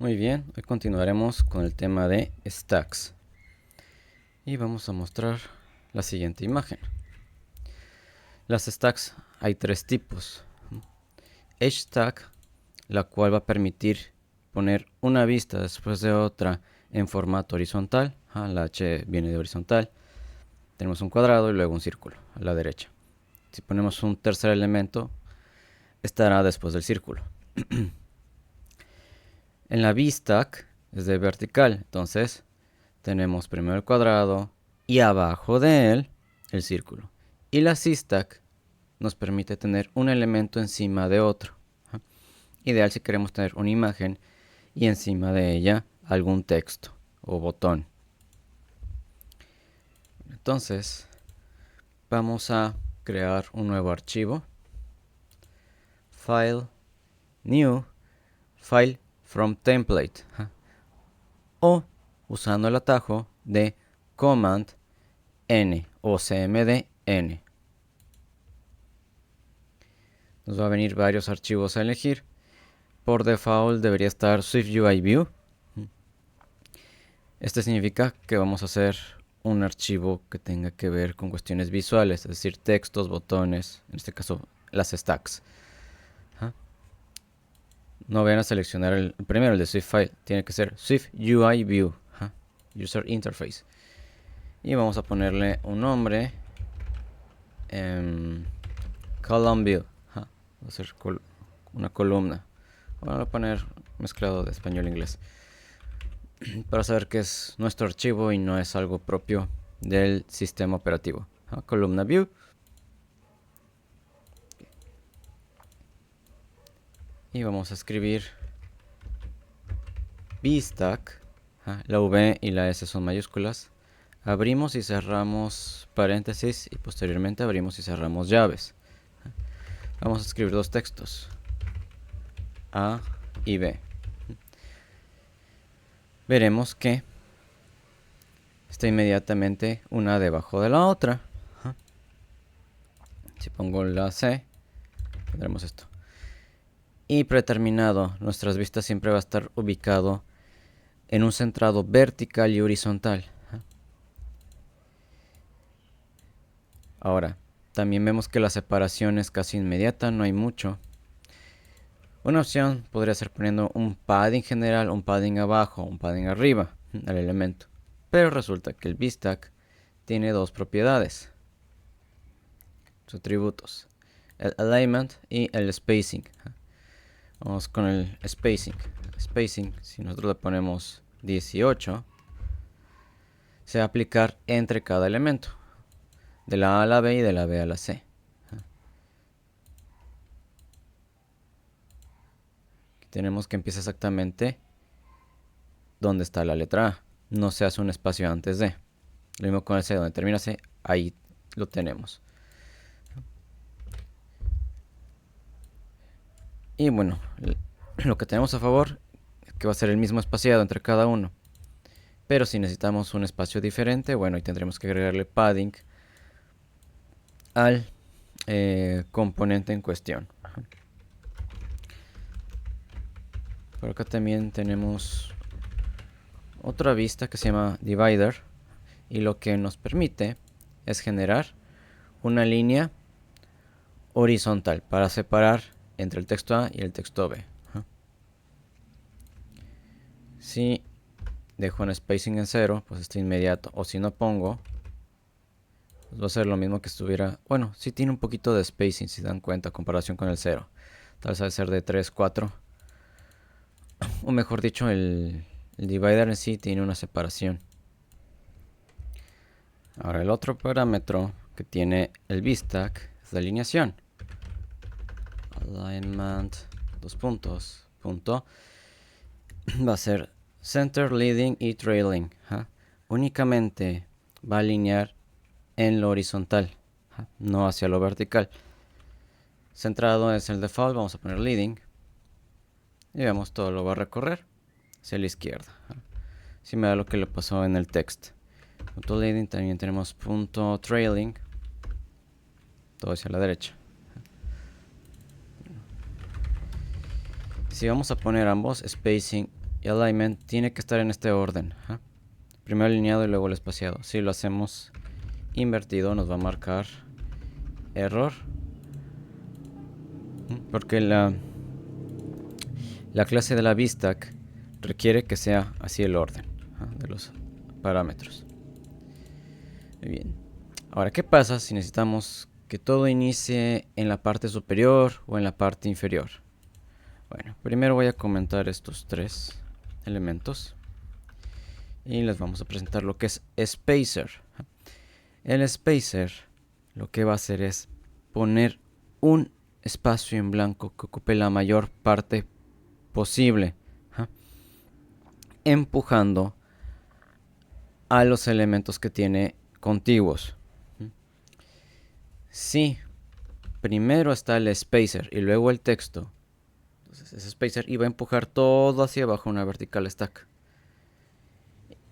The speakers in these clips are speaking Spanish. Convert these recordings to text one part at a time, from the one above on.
Muy bien, hoy continuaremos con el tema de stacks y vamos a mostrar la siguiente imagen. Las stacks hay tres tipos. H-stack, la cual va a permitir poner una vista después de otra en formato horizontal. La H viene de horizontal. Tenemos un cuadrado y luego un círculo a la derecha. Si ponemos un tercer elemento, estará después del círculo. En la V-stack es de vertical, entonces tenemos primero el cuadrado y abajo de él el círculo. Y la C-stack nos permite tener un elemento encima de otro. Ideal si queremos tener una imagen y encima de ella algún texto o botón. Entonces vamos a crear un nuevo archivo. File, New, File from Template. O usando el atajo de Command N o CMD N. Nos va a venir varios archivos a elegir. Por default debería estar SwiftUI View. Este significa que vamos a hacer un archivo que tenga que ver con cuestiones visuales, es decir, textos, botones, en este caso las stacks. No vayan a seleccionar el primero, el de Swift File, tiene que ser SwiftUI View, User Interface. Y vamos a ponerle un nombre, Column View, va a ser una columna. Voy a poner mezclado de español e inglés para saber que es nuestro archivo y no es algo propio del sistema operativo. Columna View. Y vamos a escribir VStack. La V y la S son mayúsculas. Abrimos y cerramos paréntesis y posteriormente abrimos y cerramos llaves. Vamos a escribir dos textos, A y B. Veremos que está inmediatamente una debajo de la otra. Si pongo la C, tendremos esto. Y predeterminado, nuestras vistas siempre va a estar ubicado en un centrado vertical y horizontal. Ahora, también vemos que la separación es casi inmediata, no hay mucho. Una opción podría ser poniendo un padding general, un padding abajo, un padding arriba al elemento. Pero resulta que el VStack tiene dos propiedades, sus atributos, el alignment y el spacing. Vamos con el spacing. Spacing, si nosotros le ponemos 18, se va a aplicar entre cada elemento, de la A a la B y de la B a la C. Aquí tenemos que empieza exactamente donde está la letra A. No se hace un espacio antes de. Lo mismo con el C, donde termina C, ahí lo tenemos. Y bueno, lo que tenemos a favor es que va a ser el mismo espaciado entre cada uno. Pero si necesitamos un espacio diferente, bueno, ahí tendremos que agregarle padding al componente en cuestión. Por acá también tenemos otra vista que se llama divider, y lo que nos permite es generar una línea horizontal para separar entre el texto A y el texto B. Si dejo un spacing en 0, pues está inmediato, o si no pongo, pues va a ser lo mismo que estuviera. Bueno, sí tiene un poquito de spacing, si dan cuenta, en comparación con el 0. Tal vez va a ser de 3, 4, o mejor dicho, el divider en sí tiene una separación. Ahora el otro parámetro que tiene el VStack es la alineación. Alignment, dos puntos, punto. Va a ser center, leading y trailing. Únicamente va a alinear en lo horizontal, no hacia lo vertical. Centrado es el default, vamos a poner leading. Y vemos todo lo va a recorrer hacia la izquierda. Similar a lo que le pasó en el text. Punto leading, también tenemos punto trailing, todo hacia la derecha. Si vamos a poner ambos, spacing y alignment tiene que estar en este orden. Primero alineado y luego el espaciado. Si lo hacemos invertido nos va a marcar error, porque la clase de la VStack requiere que sea así el orden de los parámetros. Muy bien. Ahora, ¿qué pasa si necesitamos que todo inicie en la parte superior o en la parte inferior? Bueno, primero voy a comentar estos tres elementos y les vamos a presentar lo que es spacer. El spacer lo que va a hacer es poner un espacio en blanco que ocupe la mayor parte posible, empujando a los elementos que tiene contiguos. Si primero está el spacer y luego el texto, entonces ese spacer iba a empujar todo hacia abajo una vertical stack.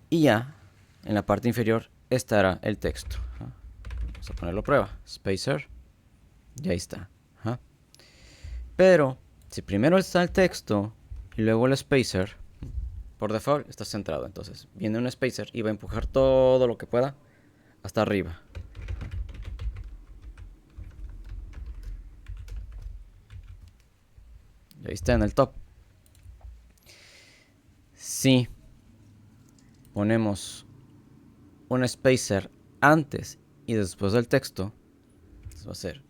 Y ya en la parte inferior estará el texto. Vamos a ponerlo a prueba. Spacer. Y ahí está. Pero si primero está el texto y luego el spacer, por default está centrado. Entonces viene un spacer y va a empujar todo lo que pueda hasta arriba. Y ahí está en el top. Si ponemos un spacer antes y después del texto, va a ser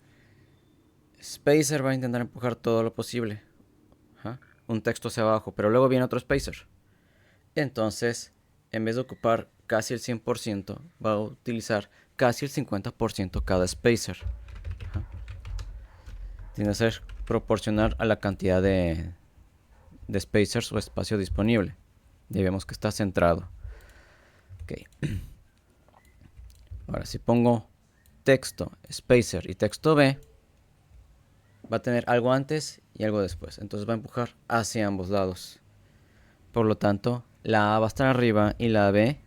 spacer va a intentar empujar todo lo posible. Un texto hacia abajo, pero luego viene otro spacer. Entonces, en vez de ocupar casi el 100%, va a utilizar casi el 50% cada spacer. Tiene que ser proporcional a la cantidad de spacers o espacio disponible. Ya vemos que está centrado. Okay. Ahora, si pongo texto, spacer y texto B, va a tener algo antes y algo después. Entonces va a empujar hacia ambos lados. Por lo tanto, la A va a estar arriba y la B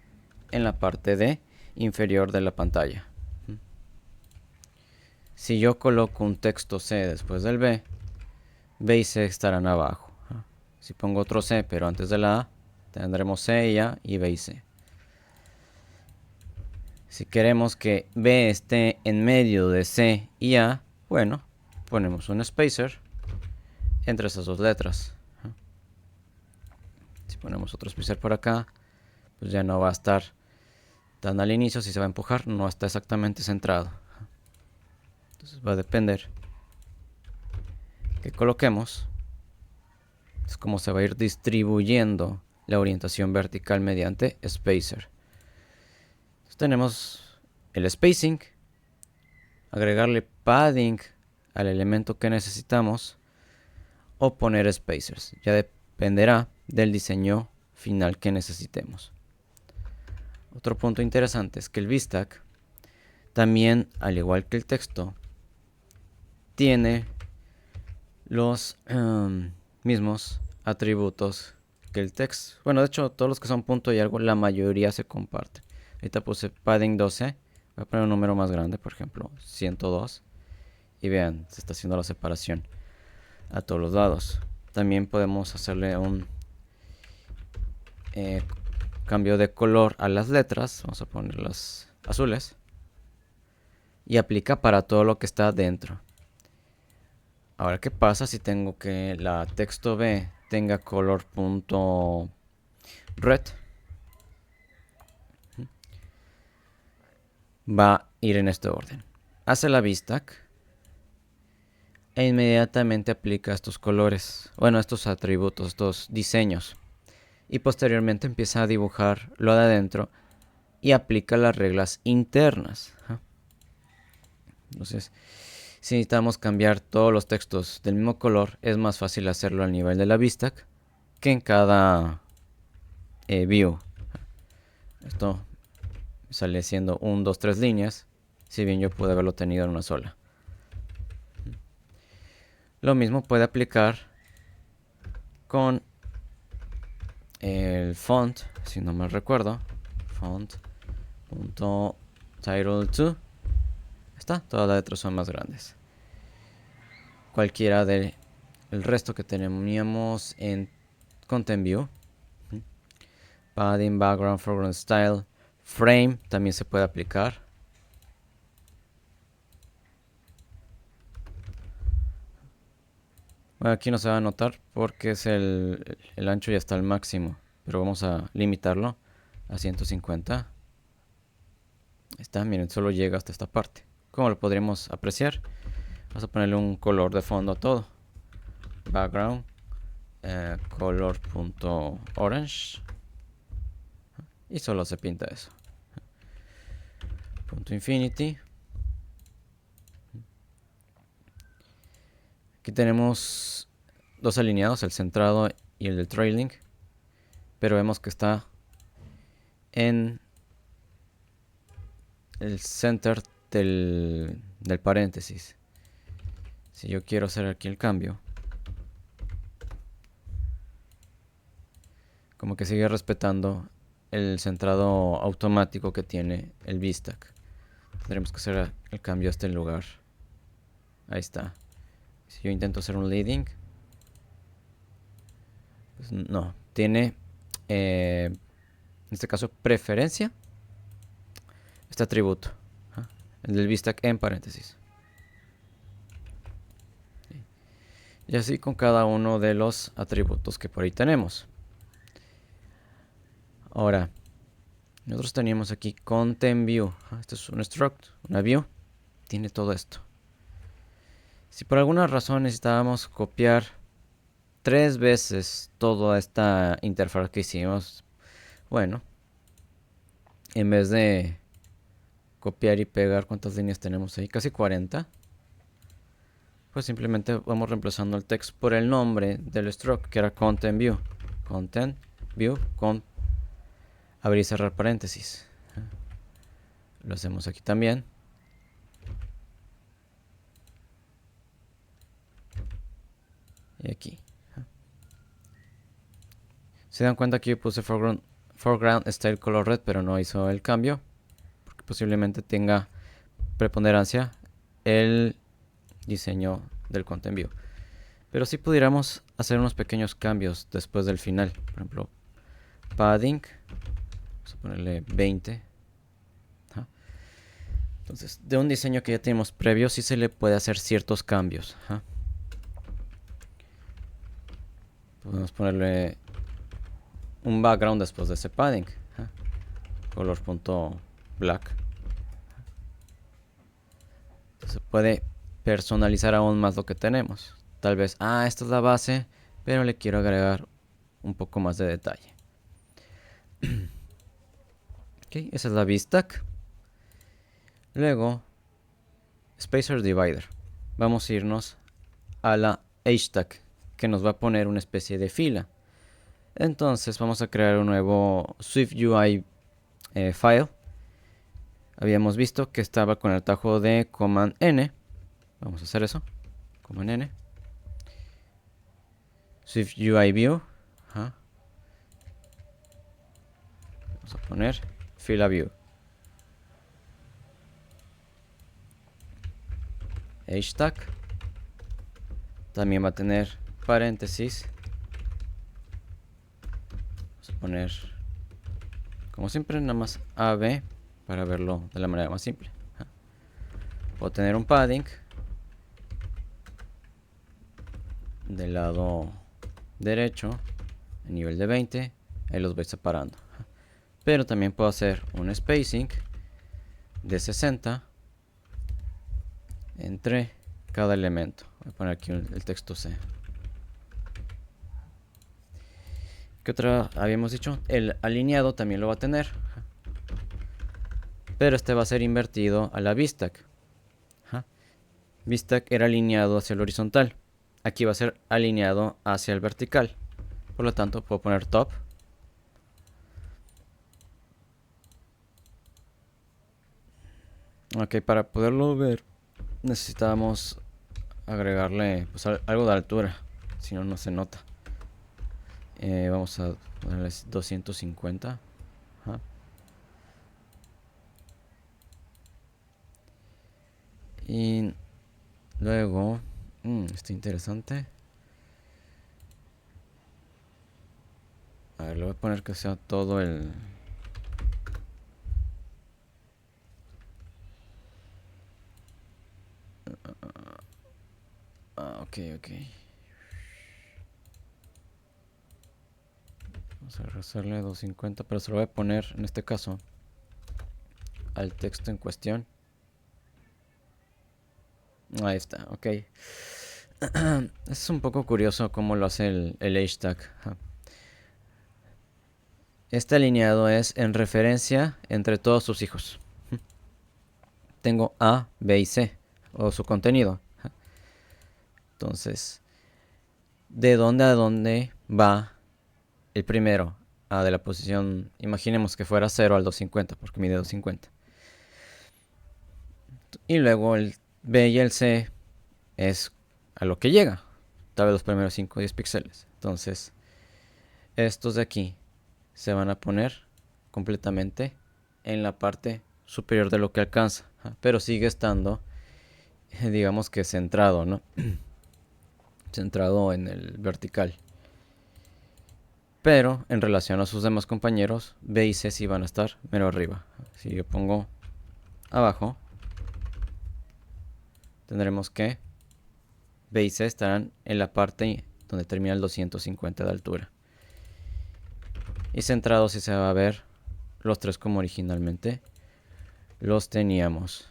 en la parte D inferior de la pantalla. Si yo coloco un texto C después del B, B y C estarán abajo. Si pongo otro C pero antes de la A, tendremos C y A y B y C. Si queremos que B esté en medio de C y A, bueno, ponemos un spacer entre esas dos letras. Si ponemos otro spacer por acá, pues ya no va a estar tan al inicio. Si se va a empujar, no está exactamente centrado. Entonces va a depender que coloquemos. Es como se va a ir distribuyendo la orientación vertical mediante spacer. Entonces tenemos el spacing, agregarle padding al elemento que necesitamos o poner spacers. Ya dependerá del diseño final que necesitemos. Otro punto interesante es que el VStack también, al igual que el texto, tiene los mismos atributos que el text. Bueno, de hecho, todos los que son punto y algo, la mayoría se comparten. Ahorita puse padding 12. Voy a poner un número más grande, por ejemplo, 102. Y vean, se está haciendo la separación a todos los lados. También podemos hacerle un cambio de color a las letras. Vamos a ponerlas azules. Y aplica para todo lo que está dentro. Ahora, ¿qué pasa si tengo que la texto B tenga color punto red? Va a ir en este orden. Hace la VStack e inmediatamente aplica estos colores, bueno, estos atributos, estos diseños. Y posteriormente empieza a dibujar lo de adentro y aplica las reglas internas. Entonces, si necesitamos cambiar todos los textos del mismo color, es más fácil hacerlo al nivel de la VStack que en cada view. Esto sale siendo 1, 2, 3 líneas, si bien yo pude haberlo tenido en una sola. Lo mismo puede aplicar con el font, si no me recuerdo, font.title2. Está, todas las letras son más grandes. Cualquiera del resto que teníamos en Content View, Padding, background, foreground style, frame también se puede aplicar. Bueno, aquí no se va a notar porque es el ancho ya está al máximo, pero vamos a limitarlo a 150. Ahí está, miren, solo llega hasta esta parte. ¿Cómo lo podríamos apreciar? Vamos a ponerle un color de fondo a todo. Background, color.orange. Y solo se pinta eso. Punto infinity. Aquí tenemos dos alineados, el centrado y el del trailing. Pero vemos que está en el center del paréntesis. Si yo quiero hacer aquí el cambio, como que sigue respetando el centrado automático que tiene el VStack. Tendremos que hacer el cambio a este lugar. Ahí está. Si yo intento hacer un leading, pues no. Tiene, en este caso, preferencia. Este atributo. El del VStack en paréntesis. Y así con cada uno de los atributos que por ahí tenemos. Ahora, nosotros teníamos aquí Content View. Esto es un struct, una view. Tiene todo esto. Si por alguna razón necesitábamos copiar 3 veces toda esta interfaz que hicimos, bueno, en vez de copiar y pegar, ¿cuántas líneas tenemos ahí? Casi 40. Pues simplemente vamos reemplazando el text por el nombre del struct, que era Content View. Content View con abrir y cerrar paréntesis. Lo hacemos aquí también. Y aquí. Se dan cuenta que yo puse foreground style color red, pero no hizo el cambio, porque posiblemente tenga preponderancia el diseño del Content View. Pero si pudiéramos hacer unos pequeños cambios después del final. Por ejemplo, padding. Vamos a ponerle 20. Entonces, de un diseño que ya tenemos previo, sí se le puede hacer ciertos cambios. Podemos ponerle un background después de ese padding. Color.black. Se puede personalizar aún más lo que tenemos. Tal vez, esta es la base, pero le quiero agregar un poco más de detalle. Ok, esa es la VStack. Luego, Spacer Divider. Vamos a irnos a la HTAG, que nos va a poner una especie de fila. Entonces vamos a crear un nuevo SwiftUI file. Habíamos visto que estaba con el atajo de Command N. Vamos a hacer eso. Command N. SwiftUI View. Vamos a poner fila view. Hashtag. También va a tener paréntesis. Vamos a poner, como siempre, nada más AB para verlo de la manera más simple. Puedo tener un padding del lado derecho a nivel de 20. Ahí los voy separando. Pero también puedo hacer un spacing de 60 entre cada elemento. Voy a poner aquí el texto C. ¿Qué otra habíamos dicho? El alineado también lo va a tener, pero este va a ser invertido a la VStack. VStack era alineado hacia el horizontal. Aquí va a ser alineado hacia el vertical. Por lo tanto, puedo poner top. Ok, para poderlo ver necesitamos agregarle pues, algo de altura, si no, no se nota. Vamos a ponerle 250. Y luego, esto es interesante. A ver, le voy a poner que sea todo el... ok. Vamos a hacerle 250, pero se lo voy a poner, en este caso, al texto en cuestión. Ahí está, ok. Es un poco curioso cómo lo hace el hashtag. Este alineado es en referencia entre todos sus hijos. Tengo A, B y C, o su contenido. Entonces, ¿de dónde a dónde va el primero? A de la posición, imaginemos que fuera 0 al 250, porque mide 250. Y luego el B y el C es a lo que llega. Tal vez los primeros 5 o 10 píxeles. Entonces, estos de aquí se van a poner completamente en la parte superior de lo que alcanza. Pero sigue estando, digamos que centrado, ¿no? Centrado en el vertical. Pero en relación a sus demás compañeros, B y C sí van a estar mero arriba. Si yo pongo abajo, tendremos que B y C estarán en la parte donde termina el 250 de altura. Y centrado sí se va a ver los tres como originalmente los teníamos.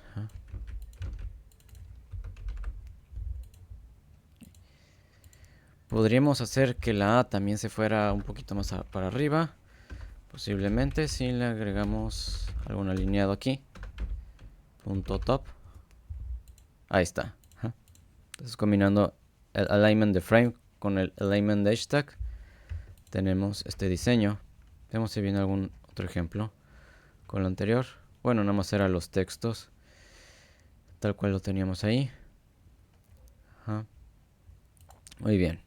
Podríamos hacer que la A también se fuera un poquito más para arriba. Posiblemente si le agregamos algún alineado aquí. Punto top. Ahí está. Entonces combinando el alignment de frame con el alignment de hashtag, tenemos este diseño. Veamos si viene algún otro ejemplo con lo anterior. Bueno, nada más eran los textos, tal cual lo teníamos ahí. Muy bien.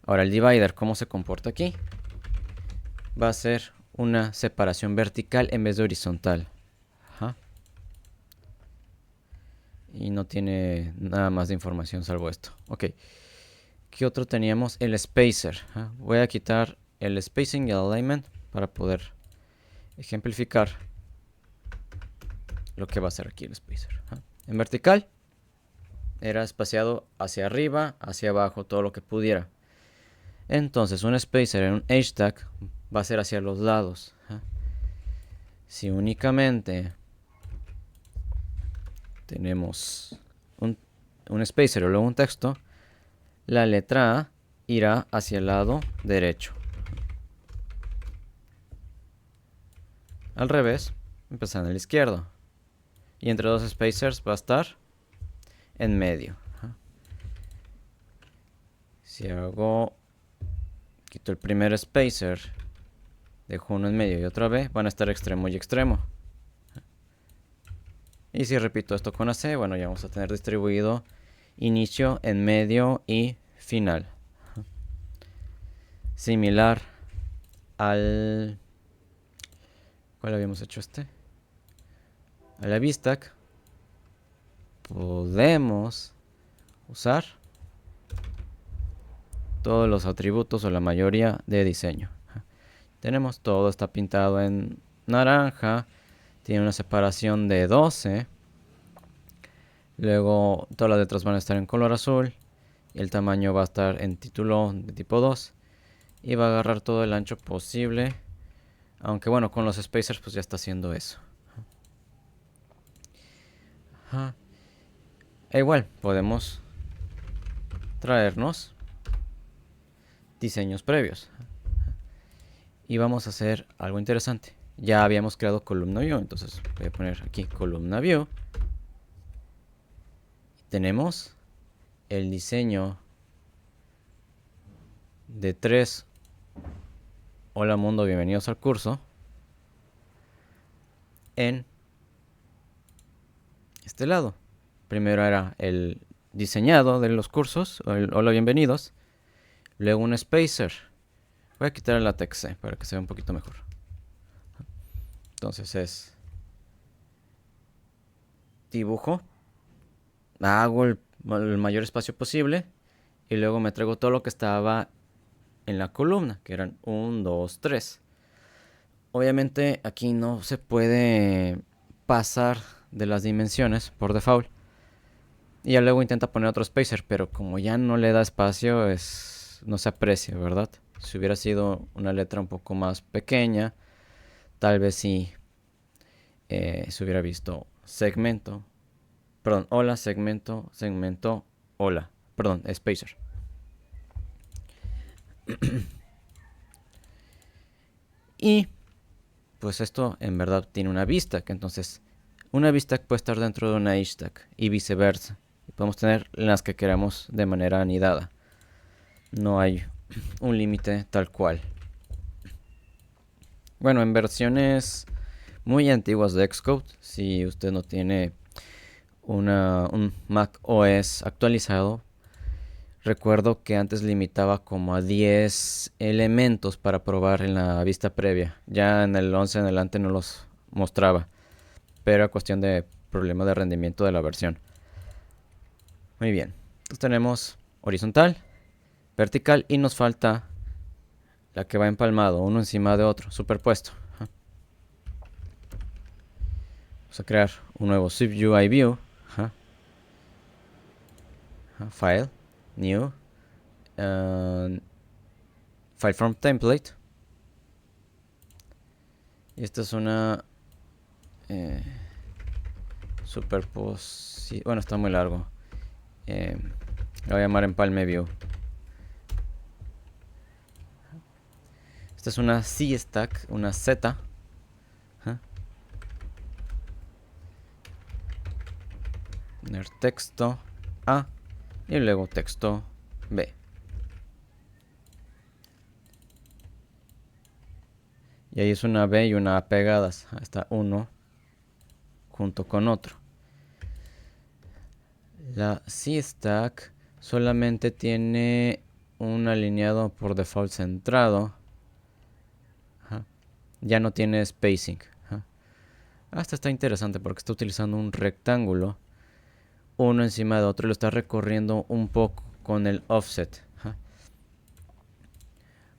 Ahora el divider, ¿cómo se comporta aquí? Va a ser una separación vertical en vez de horizontal. Y no tiene nada más de información salvo esto. Ok. ¿Qué otro teníamos? El spacer. Voy a quitar el spacing y el alignment para poder ejemplificar lo que va a ser aquí el spacer. En vertical era espaciado hacia arriba, hacia abajo, todo lo que pudiera. Entonces un spacer en un hashtag va a ser hacia los lados. Si únicamente tenemos un spacer o luego un texto, la letra A irá hacia el lado derecho. Al revés, empezando en el izquierdo. Y entre dos spacers va a estar en medio. Si quito el primer spacer, dejo uno en medio y otro B, van a estar extremo y extremo. Y si repito esto con AC, bueno, ya vamos a tener distribuido inicio, en medio y final. Similar al... ¿Cuál habíamos hecho este? A la VStack. Podemos usar todos los atributos o la mayoría de diseño. Tenemos todo, está pintado en naranja. Tiene una separación de 12. Luego todas las letras van a estar en color azul. Y el tamaño va a estar en título de tipo 2. Y va a agarrar todo el ancho posible. Aunque bueno, con los spacers pues ya está haciendo eso. E igual, podemos traernos diseños previos. Y vamos a hacer algo interesante. Ya habíamos creado columna view, entonces voy a poner aquí columna view. Tenemos el diseño de 3. Hola mundo, bienvenidos al curso. En este lado. Primero era el diseñado de los cursos, o el hola, bienvenidos. Luego un spacer. Voy a quitar el latex para que se vea un poquito mejor. Entonces es dibujo. Hago el mayor espacio posible. Y luego me traigo todo lo que estaba en la columna, que eran 1, 2, 3. Obviamente aquí no se puede pasar de las dimensiones por default. Y ya luego intenta poner otro spacer, pero como ya no le da espacio, no se aprecia, ¿verdad? Si hubiera sido una letra un poco más pequeña, tal vez sí se hubiera visto segmento. Perdón, hola, segmento, segmento, hola. Perdón, spacer. Y pues esto en verdad tiene una vista, que entonces una vista puede estar dentro de una hashtag y viceversa. Y podemos tener las que queramos de manera anidada. No hay un límite tal cual. Bueno, en versiones muy antiguas de Xcode, si usted no tiene un Mac OS actualizado, recuerdo que antes limitaba como a 10 elementos para probar en la vista previa. Ya en el 11 en adelante no los mostraba, pero era cuestión de problema de rendimiento de la versión. Muy bien, entonces tenemos horizontal, vertical y nos falta la que va empalmado, uno encima de otro, superpuesto. Vamos a crear un nuevo SwiftUI View. File, New, File from Template. Y esta es una superposición. Bueno, está muy largo. Lo voy a llamar Empalme View. Esta es una C-Stack, una Z. Poner texto A y luego texto B. Y ahí es una B y una A pegadas. Está uno junto con otro. La C-Stack solamente tiene un alineado por default centrado. Ya no tiene spacing. Esta está interesante porque está utilizando un rectángulo uno encima de otro y lo está recorriendo un poco con el offset.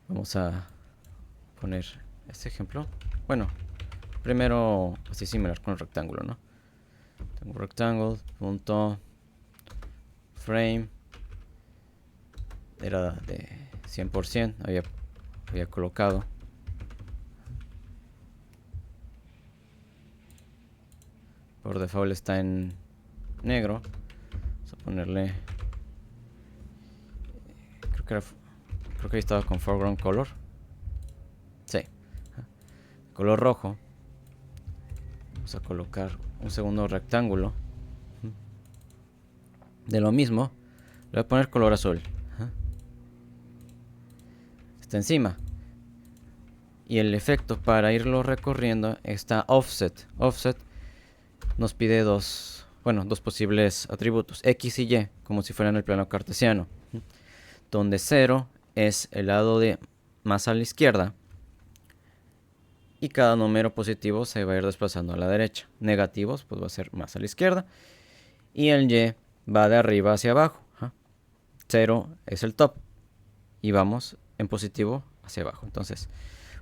Vamos a poner este ejemplo. Bueno, primero así similar con el rectángulo, ¿no? Tengo rectangle, punto, frame. Era de 100%, había colocado. Por default está en negro. Vamos a ponerle, creo que ahí estaba con foreground color. Sí, color rojo. Vamos a colocar un segundo rectángulo de lo mismo. Le voy a poner color azul. Está encima. Y el efecto para irlo recorriendo está offset. Offset nos pide dos posibles atributos, X y Y, como si fueran el plano cartesiano, donde 0 es el lado de más a la izquierda y cada número positivo se va a ir desplazando a la derecha. Negativos pues va a ser más a la izquierda y el Y va de arriba hacia abajo. 0 es el top y vamos en positivo hacia abajo. Entonces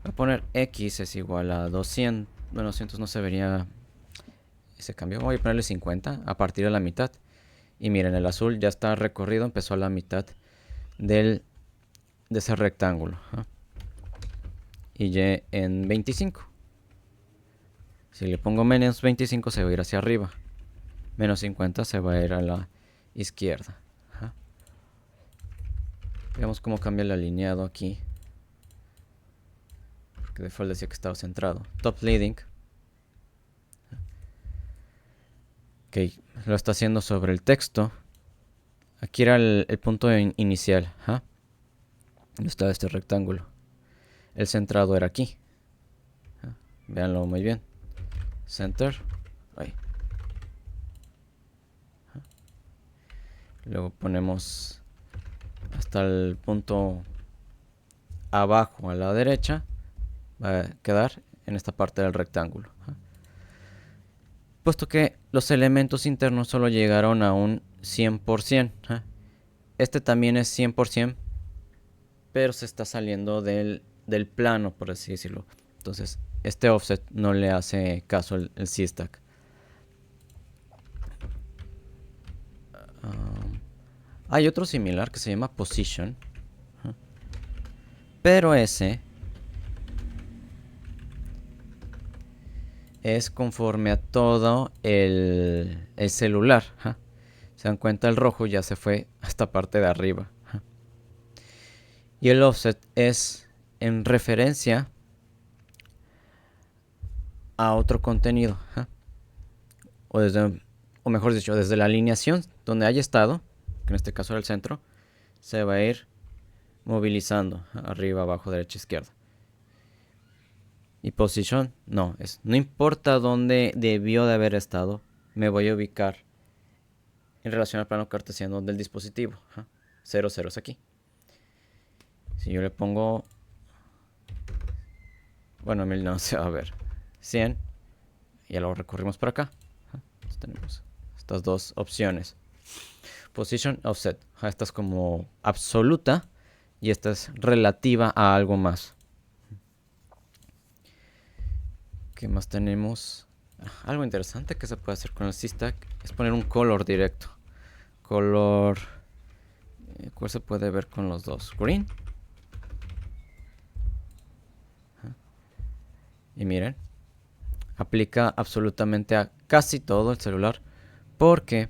voy a poner X es igual a 200. Bueno, 200 no se vería ese cambio. Voy a ponerle 50 a partir de la mitad. Y miren, el azul ya está recorrido, empezó a la mitad de ese rectángulo. Y Y en 25. Si le pongo menos 25 se va a ir hacia arriba. Menos 50 se va a ir a la izquierda. Veamos cómo cambia el alineado aquí. Porque default decía que estaba centrado. Top leading. Ok, lo está haciendo sobre el texto. Aquí era el punto inicial. ¿Dónde está este rectángulo? El centrado era aquí. Véanlo muy bien. Center. Ahí. Luego ponemos hasta el punto abajo a la derecha. Va a quedar en esta parte del rectángulo. Puesto que los elementos internos solo llegaron a un 100%. Este también es 100%, pero se está saliendo del plano, por así decirlo. Entonces, este offset no le hace caso el C-Stack. Hay otro similar que se llama Position, pero ese es conforme a todo el celular. Se dan cuenta, el rojo ya se fue a esta parte de arriba. Y el offset es en referencia a otro contenido. O mejor dicho, desde la alineación donde haya estado, que en este caso era el centro, se va a ir movilizando arriba, abajo, derecha, izquierda. Y position, no importa dónde debió de haber estado, me voy a ubicar en relación al plano cartesiano del dispositivo. 0, 0 es aquí. Si yo le pongo, bueno, 1000 no se va a ver, 100, ya lo recorrimos por acá. Entonces tenemos estas dos opciones: position, offset. Esta es como absoluta y esta es relativa a algo más. ¿Qué más tenemos? Algo interesante que se puede hacer con el C-Stack es poner un color directo. Color, ¿cuál se puede ver con los dos? Green. Y miren, aplica absolutamente a casi todo el celular, porque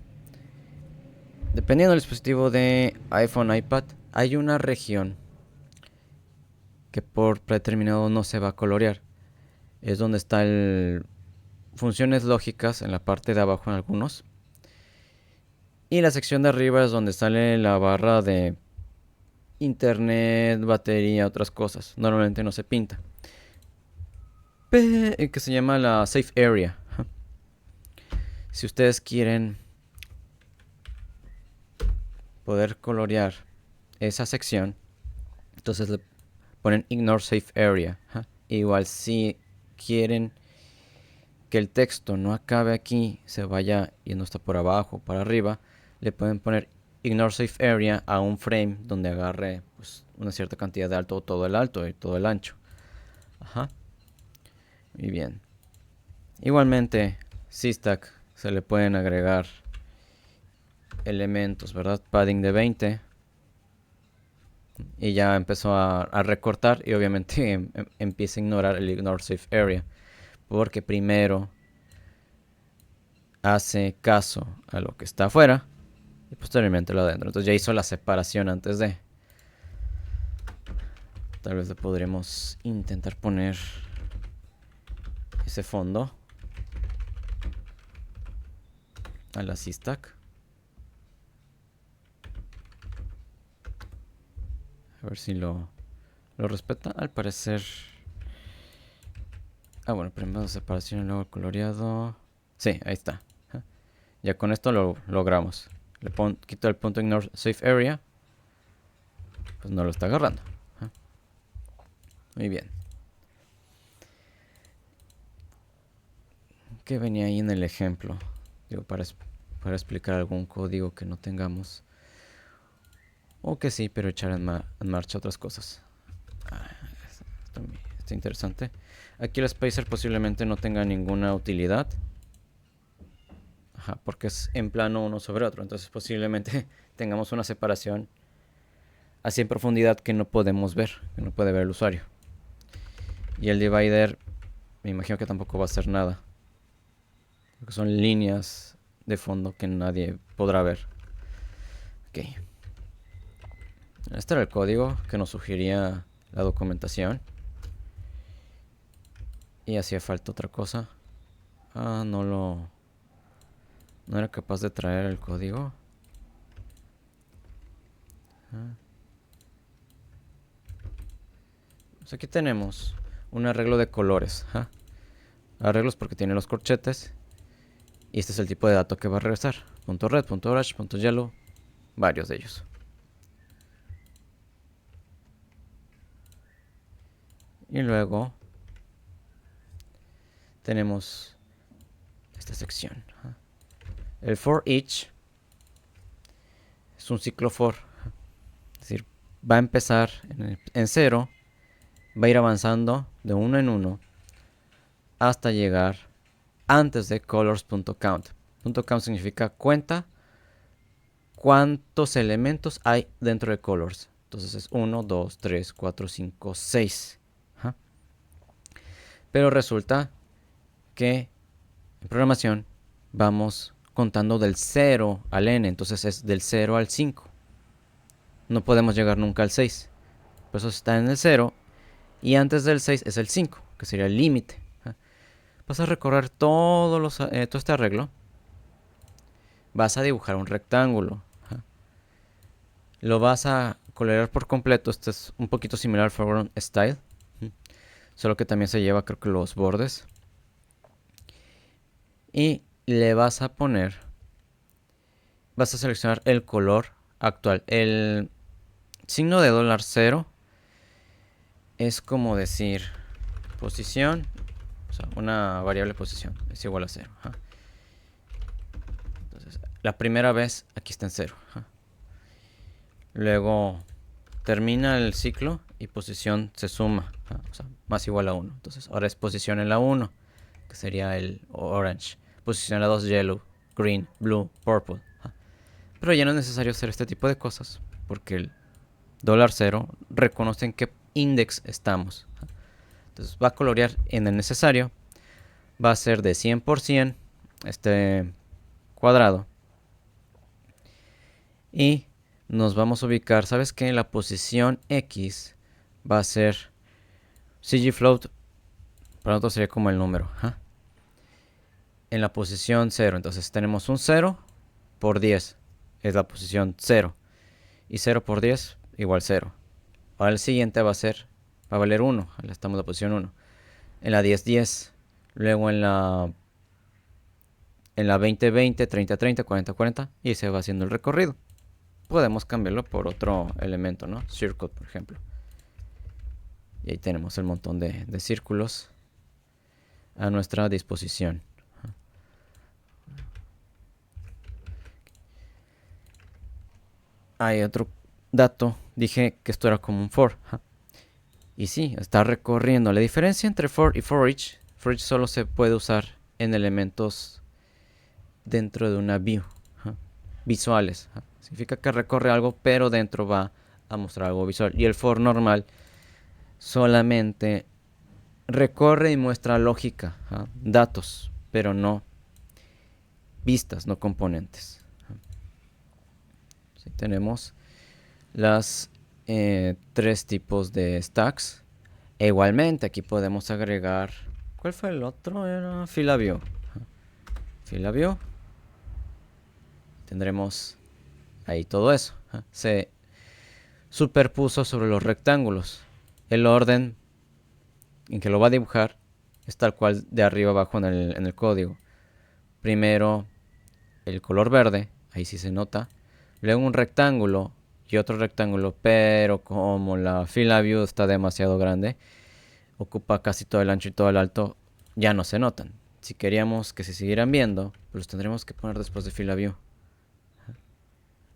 dependiendo del dispositivo de iPhone, iPad, hay una región que por predeterminado no se va a colorear. Es donde está funciones lógicas en la parte de abajo en algunos. Y la sección de arriba es donde sale la barra de internet, batería, otras cosas. Normalmente no se pinta, que se llama la Safe Area. Si ustedes quieren poder colorear esa sección, entonces le ponen Ignore Safe Area. Igual si quieren que el texto no acabe aquí, se vaya y no está por abajo, para arriba, le pueden poner Ignore Safe Area a un frame donde agarre pues, una cierta cantidad de alto, todo el alto y todo el ancho. Muy bien. Igualmente, C-Stack se le pueden agregar elementos, ¿verdad? Padding de 20. Y ya empezó a recortar y obviamente empieza a ignorar el Ignore Safe Area. Porque primero hace caso a lo que está afuera y posteriormente lo adentro. Entonces ya hizo la separación antes de. Tal vez le podremos intentar poner ese fondo a la C-Stack. A ver si lo respeta. Al parecer. Bueno, primero la separación y luego el coloreado. Sí, ahí está. Ya con esto lo logramos. Le quito el punto Ignore Safe Area. Pues no lo está agarrando. Muy bien. ¿Qué venía ahí en el ejemplo? Digo, para explicar algún código que no tengamos. O que sí, pero echar en marcha otras cosas. Está interesante. Aquí el spacer posiblemente no tenga ninguna utilidad. Porque es en plano uno sobre otro. Entonces posiblemente tengamos una separación así en profundidad que no podemos ver, que no puede ver el usuario. Y el divider, me imagino que tampoco va a hacer nada, porque son líneas de fondo que nadie podrá ver. Ok. Este era el código que nos sugería la documentación. Y hacía falta otra cosa. No era capaz de traer el código. Pues aquí tenemos un arreglo de colores. Arreglos porque tiene los corchetes. Y este es el tipo de dato que va a regresar. Punto red, punto orange, punto yellow. Varios de ellos. Y luego tenemos esta sección. El for each es un ciclo for. Es decir, va a empezar en 0, va a ir avanzando de uno en uno hasta llegar antes de colors.count. .count significa cuenta cuántos elementos hay dentro de colors. Entonces es 1, 2, 3, 4, 5, 6. ¿Ja? Pero resulta que en programación vamos contando del 0 al n. Entonces es del 0 al 5. No podemos llegar nunca al 6. Por eso está en el 0. Y antes del 6 es el 5, que sería el límite. Vas a recorrer todo este arreglo. Vas a dibujar un rectángulo. Lo vas a colorear por completo. Este es un poquito similar al Foreground Style. Solo que también se lleva, creo que, los bordes. Y le vas a poner... Vas a seleccionar el color actual. El signo de $0 es como decir posición. O sea, una variable posición es igual a 0. Entonces, la primera vez aquí está en 0. Luego termina el ciclo y posición se suma. O sea, más igual a 1. Entonces, ahora es posición en la 1, que sería el orange. Posición en la 2, yellow, green, blue, purple. Pero ya no es necesario hacer este tipo de cosas, porque el $0 reconoce en qué index estamos. Entonces va a colorear en el necesario. Va a ser de 100% este cuadrado. Y nos vamos a ubicar, ¿sabes qué? La posición X va a ser CGFloat. Para nosotros sería como el número. En la posición 0. Entonces tenemos un 0 por 10. Es la posición 0. Y 0 por 10 igual 0. Ahora el siguiente va a valer 1. Estamos en la posición 1. En la 10-10. Luego en la 20-20, 30-30, 40-40. Y se va haciendo el recorrido. Podemos cambiarlo por otro elemento, ¿no? Circle, por ejemplo. Y ahí tenemos el montón de círculos a nuestra disposición. Hay otro dato. Dije que esto era como un for. Y sí, está recorriendo. La diferencia entre for y for each solo se puede usar en elementos dentro de una view. Visuales. Significa que recorre algo, pero dentro va a mostrar algo visual. Y el for normal solamente recorre y muestra lógica, datos, pero no vistas, no componentes. Sí, tenemos las 3 tipos de stacks. E igualmente aquí podemos agregar... ¿Cuál fue el otro? Era fila view. Fila view. Tendremos ahí todo eso. Se superpuso sobre los rectángulos. El orden en que lo va a dibujar es tal cual de arriba abajo en el código. Primero el color verde, ahí sí se nota. Luego un rectángulo y otro rectángulo, pero como la fila view está demasiado grande, ocupa casi todo el ancho y todo el alto, ya no se notan. Si queríamos que se siguieran viendo, pues los tendremos que poner después de fila view.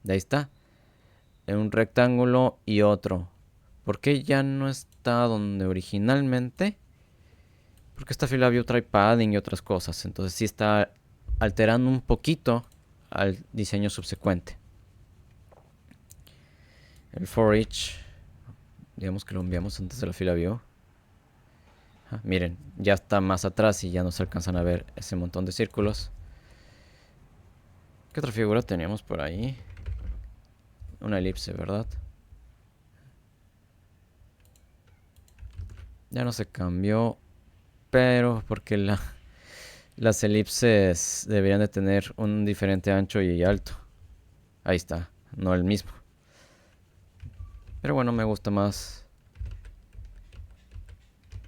De ahí está. Un rectángulo y otro. ¿Por qué ya no está donde originalmente? Porque esta fila view trae padding y otras cosas. Entonces sí está alterando un poquito al diseño subsecuente. El for each, digamos que lo enviamos antes de la fila view. Miren, ya está más atrás y ya no se alcanzan a ver ese montón de círculos. ¿Qué otra figura teníamos por ahí? Una elipse, ¿verdad? Ya no se cambió, pero porque las elipses deberían de tener un diferente ancho y alto. Ahí está, no el mismo. Pero bueno, me gusta más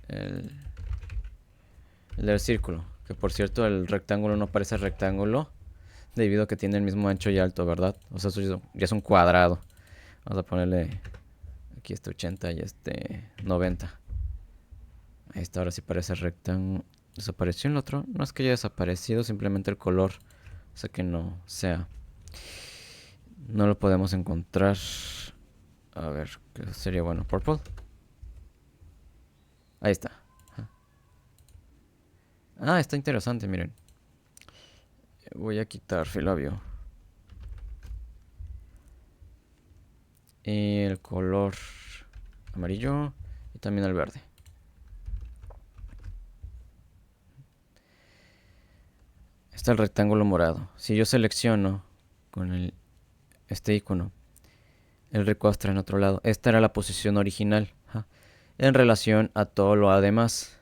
el del círculo. Que por cierto, el rectángulo no parece rectángulo debido a que tiene el mismo ancho y alto, ¿verdad? O sea, eso ya es un cuadrado. Vamos a ponerle aquí este 80 y este 90. Ahí está, ahora sí parece rectángulo. ¿Desapareció el otro? No es que haya desaparecido, simplemente el color. O sea que no sea. No lo podemos encontrar. A ver, ¿qué sería bueno? Purple. Ahí está. Ah, está interesante, miren. Voy a quitar Filabio. Y el color amarillo y también el verde. Está el rectángulo morado. Si yo selecciono con este icono, el recuadra en otro lado. Esta era la posición original, en relación a todo lo demás.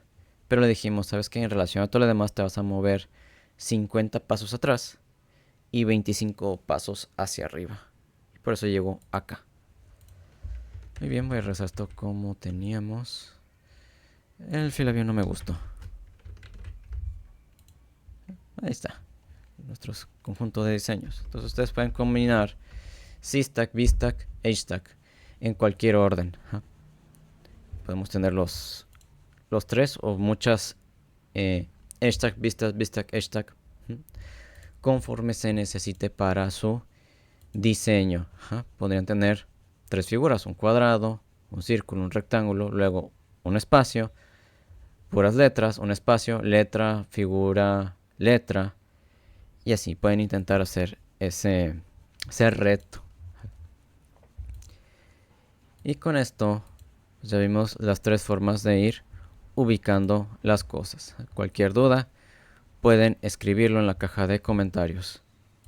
Pero le dijimos, ¿sabes qué? En relación a todo lo demás te vas a mover 50 pasos atrás y 25 pasos hacia arriba. Por eso llegó acá. Muy bien, voy a regresar esto como teníamos. El Filabio no me gustó. Ahí está. Nuestro conjunto de diseños. Entonces ustedes pueden combinar C-Stack, B-Stack, H-Stack en cualquier orden. Podemos tener los tres o muchas H-Stack, B-Stack, B-Stack, H-Stack conforme se necesite para su diseño. Podrían tener 3 figuras, un cuadrado, un círculo, un rectángulo, luego un espacio, puras letras, un espacio, letra, figura, letra, y así pueden intentar hacer ese reto. Y con esto ya vimos las 3 formas de ir ubicando las cosas. Cualquier duda pueden escribirlo en la caja de comentarios.